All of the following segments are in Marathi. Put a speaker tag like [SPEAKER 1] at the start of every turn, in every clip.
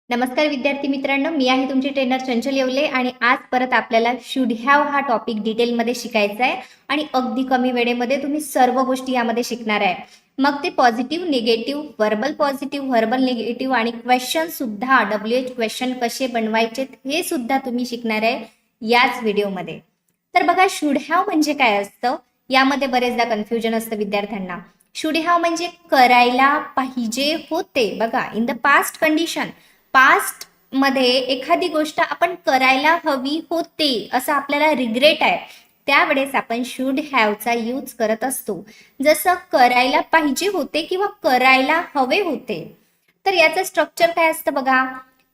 [SPEAKER 1] नमस्कार विद्यार्थी मित्रांनो, मी आहे तुमची ट्रेनर चंचल येवले आणि आज परत आपल्याला शुड हॅव हा टॉपिक डिटेलमध्ये शिकायचा आहे आणि अगदी कमी वेळेमध्ये तुम्ही सर्व गोष्टी यामध्ये शिकणार आहे. मग ते पॉझिटिव्ह, निगेटिव्ह, व्हर्बल निगेटिव्ह आणि क्वेश्चन सुद्धा WH क्वेश्चन कसे बनवायचे हे सुद्धा तुम्ही शिकणार आहे याच व्हिडिओमध्ये. तर बघा, शुड हॅव म्हणजे काय असतं, यामध्ये बरेचदा कन्फ्युजन असतं विद्यार्थ्यांना. शुड हॅव म्हणजे करायला पाहिजे होते. बघा, in the past condition, past मध्ये एखादी गोष्ट आपण करायला हवी होते असं आपल्याला रिग्रेट आहे, त्यावेळेस आपण शुड हॅवचा यूज करत असतो. जसं करायला पाहिजे होते किंवा करायला हवे होते. तर याचं स्ट्रक्चर काय असतं बघा.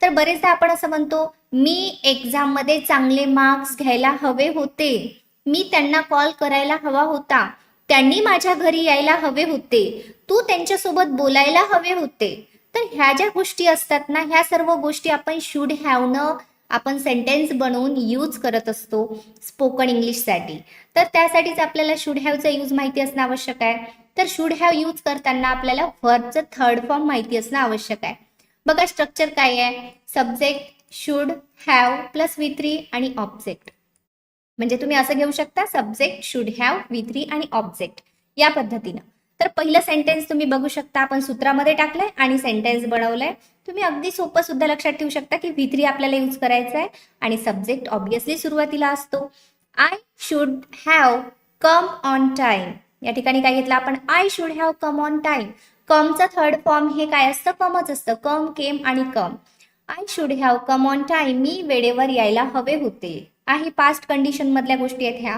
[SPEAKER 1] तर बरेचदा आपण असं म्हणतो, मी एक्झाम मध्ये चांगले मार्क्स घ्यायला हवे होते, मी त्यांना कॉल करायला हवा होता, त्यांनी माझ्या घरी यायला हवे होते, तू त्यांच्यासोबत बोलायला हवे होते. तर ह्या ज्या गोष्टी असतात ना, ह्या सर्व गोष्टी आपण शुड हॅवनं आपण सेंटेन्स बनवून यूज करत असतो स्पोकन इंग्लिशसाठी. तर त्यासाठीच आपल्याला शुड हॅवचा यूज माहिती असणं आवश्यक आहे. तर शुड हॅव यूज करताना आपल्याला व्हर्बचं थर्ड फॉर्म माहिती असणं आवश्यक आहे. बघा, स्ट्रक्चर काय आहे. Subject should have plus V3 आणि ऑब्जेक्ट. म्हणजे तुम्ही असं घेऊ शकता, सब्जेक्ट शुड हॅव V3 आणि ऑब्जेक्ट या पद्धतीनं. तर पहिलं सेंटेन्स तुम्ही बघू शकता, आपण सूत्रामध्ये टाकलंय आणि सेंटेन्स बनवलंय. तुम्ही अगदी सोपं सुद्धा लक्षात ठेवू शकता की V3 आपल्याला यूज करायचा आहे आणि सब्जेक्ट ऑब्विसली सुरुवातीला असतो. I should have come on time. या ठिकाणी काय घेतलं आपण, I should have come on time. कमचं थर्ड फॉर्म हे काय असतं, कमच असतं. कम, केम आणि come. I should have come on time, मी वेळेवर यायला हवे होते. आहे पास्ट कंडिशन मधल्या गोष्टी आहेत ह्या.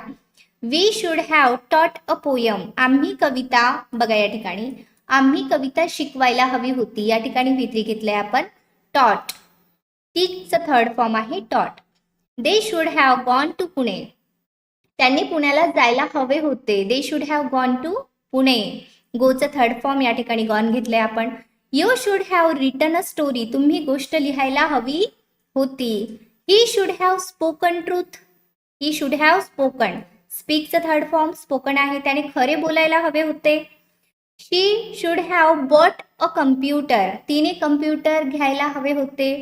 [SPEAKER 1] We should have taught a poem, आम्ही कविता, बघा या ठिकाणी आम्ही कविता शिकवायला हवी होती, या ठिकाणी V3 घेतलंय आपण, टॉट. टीचं थर्ड फॉर्म आहे taught. They should have gone to Pune, त्यांनी पुण्याला जायला हवे होते. They should have gone to Pune. गोचं थर्ड फॉर्म या ठिकाणी गॉन घेतलंय आपण. You should have written a story, तुम्ही गोष्ट लिहायला हवी होती. He should have spoken truth, he should have spoken. स्पीकचं थर्ड फॉर्म स्पोकन आहे, त्याने खरे बोलायला हवे होते. She should have bought a computer, तिने कम्प्युटर घ्यायला हवे होते.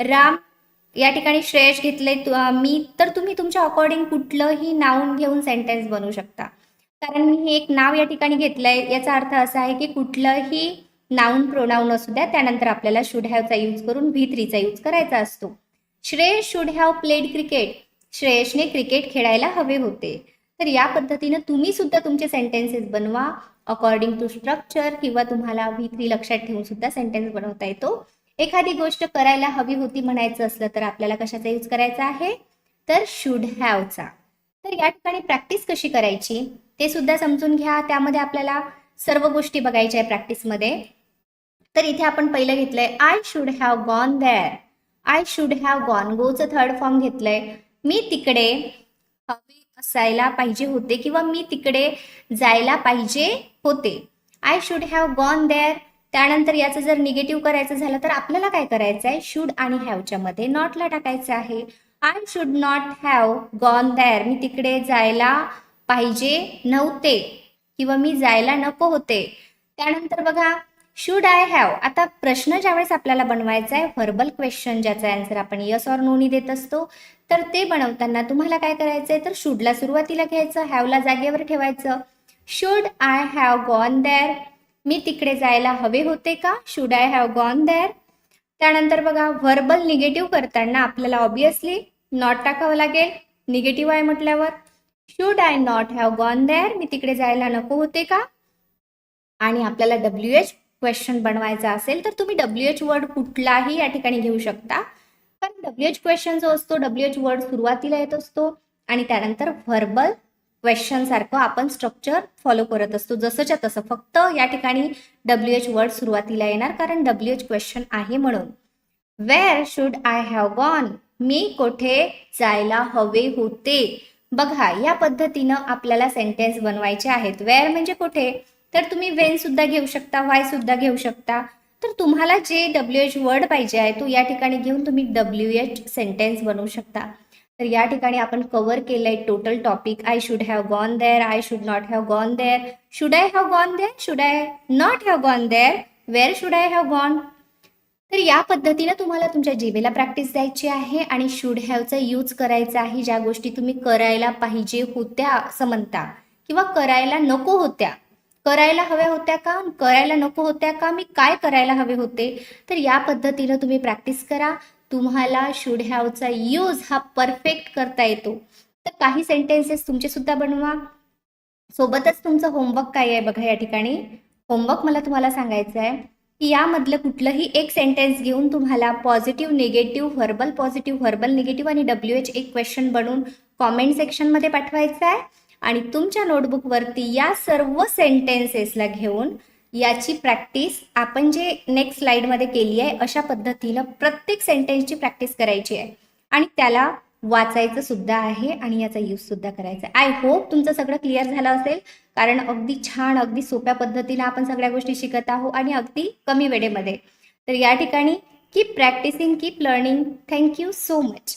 [SPEAKER 1] राम, या ठिकाणी श्रेयश घेतले मी. तर तुम्ही तुमच्या अकॉर्डिंग कुठलंही नाउन घेऊन सेंटेन्स बनवू शकता. कारण मी हे एक नाव या ठिकाणी घेतलंय, याचा अर्थ असा आहे की कुठलंही नाउन प्रोनाउन असू द्या, त्यानंतर आपल्याला शुड हॅवचा यूज करून V3चा यूज करायचा असतो. Shreyash should have played cricket, श्रेयशने क्रिकेट खेळायला हवे होते. तर या पद्धतीनं तुम्ही सुद्धा तुमचे सेंटेन्सेस बनवा अकॉर्डिंग टू स्ट्रक्चर, किंवा तुम्हाला V3 लक्षात ठेवून सुद्धा सेंटेन्स बनवता येतो. एखादी गोष्ट करायला हवी होती म्हणायचं असलं तर आपल्याला कशाचा यूज करायचा आहे, तर शुड हॅवचा. तर या ठिकाणी प्रॅक्टिस कशी करायची ते सुद्धा समजून घ्या. त्यामध्ये आपल्याला सर्व गोष्टी बघायच्या आहे प्रॅक्टिसमध्ये. तर इथे आपण पहिलं घेतलंय, I should have gone there. I should have gone, गोचं थर्ड फॉर्म घेतलंय. मी तिकडे हवे असायला पाहिजे होते किंवा मी तिकडे जायला पाहिजे होते. I should have gone there. त्यानंतर याचं जर निगेटिव्ह करायचं झालं तर आपल्याला काय करायचं आहे, शुड आणि हॅवच्या मध्ये नॉटला टाकायचं आहे. I should not have gone there, मी तिकडे जायला पाहिजे नव्हते किंवा मी जायला नको होते. त्यानंतर बघा, शुड आय हॅव. आता प्रश्न ज्यावेळेस आपल्याला बनवायचा आहे, व्हर्बल क्वेश्चन ज्याचा आन्सर आपण यस ऑर नोनी देत असतो, तर ते बनवताना तुम्हाला काय करायचंय, तर शुडला सुरुवातीला घ्यायचं, हॅवला जागेवर ठेवायचं. Should I have gone there, मी तिकडे जायला हवे होते का, should I have gone there. त्यानंतर बघा, व्हर्बल निगेटिव्ह करताना आपल्याला ऑब्विसली नॉट टाकावं लागेल, निगेटिव्ह आहे म्हटल्यावर. Should I not have gone there, मी तिकडे जायला नको होते का. आणि आपल्याला WH क्वेश्चन बनवायचा असेल तर तुम्ही WH वर्ड कुठलाही या ठिकाणी घेऊ शकता. कारण WH क्वेश्चन जो असतो, WH वर्ड सुरुवातीला येत असतो आणि त्यानंतर व्हर्बल क्वेश्चन सारखं आपण स्ट्रक्चर फॉलो करत असतो, जसंच्या तसं. फक्त या ठिकाणी WH वर्ड सुरुवातीला येणार, कारण WH क्वेश्चन आहे म्हणून. Where should I have gone, मी कोठे जायला हवे होते. बघा, या पद्धतीनं आपल्याला सेंटेन्स बनवायचे आहेत. वेअर म्हणजे कुठे, तर तुम्ही वेन सुद्धा घेऊ शकता, वाय सुद्धा घेऊ शकता. तर तुम्हाला जे WH वर्ड पाहिजे आहे तो या ठिकाणी घेऊन तुम्ही WH सेंटेन्स बनवू शकता. तर या ठिकाणी आपण कव्हर केलंय total topic. I should have gone there, I should not have gone there, should I have gone there, should I not have gone there, where should I have gone. तर या पद्धतीनं तुम्हाला तुमच्या जीवेला प्रॅक्टिस द्यायची आहे आणि शुड हॅवचा यूज करायचा आहे. ज्या गोष्टी तुम्ही करायला पाहिजे होत्या असं म्हणता किंवा करायला नको होत्या, करायला हव्या होत्या का, करायला नको होत्या का, मी काय करायला हवे होते, तर या पद्धतीनं तुम्ही प्रॅक्टिस करा. तुम्हाला शुड हॅवचा यूज हा परफेक्ट करता येतो. तर काही सेंटेन्सेस तुमचे सुद्धा बनवा. सोबतच तुमचं होमवर्क काय आहे बघा या ठिकाणी. होमवर्क मला तुम्हाला सांगायचं आहे की यामधलं कुठलंही एक सेंटेन्स घेऊन तुम्हाला पॉझिटिव्ह, निगेटिव्ह, व्हर्बल निगेटिव्ह आणि WH एक क्वेश्चन बनवून कॉमेंट सेक्शनमध्ये पाठवायचं आहे आणि तुमच्या नोटबुकवरती या सर्व सेंटेन्सेसला घेऊन याची प्रॅक्टिस आपण जे नेक्स्ट स्लाइडमध्ये केली आहे अशा पद्धतीनं प्रत्येक सेंटेन्सची प्रॅक्टिस करायची आहे आणि त्याला वाचायचं सुद्धा आहे आणि याचा यूज सुद्धा करायचा आहे. आय होप तुमचं सगळं क्लिअर झालं असेल, कारण अगदी छान, अगदी सोप्या पद्धतीने आपण सगळ्या गोष्टी शिकत आहोत आणि अगदी कमी वेळेमध्ये. तर या ठिकाणी keep practicing, keep learning. Thank you so much.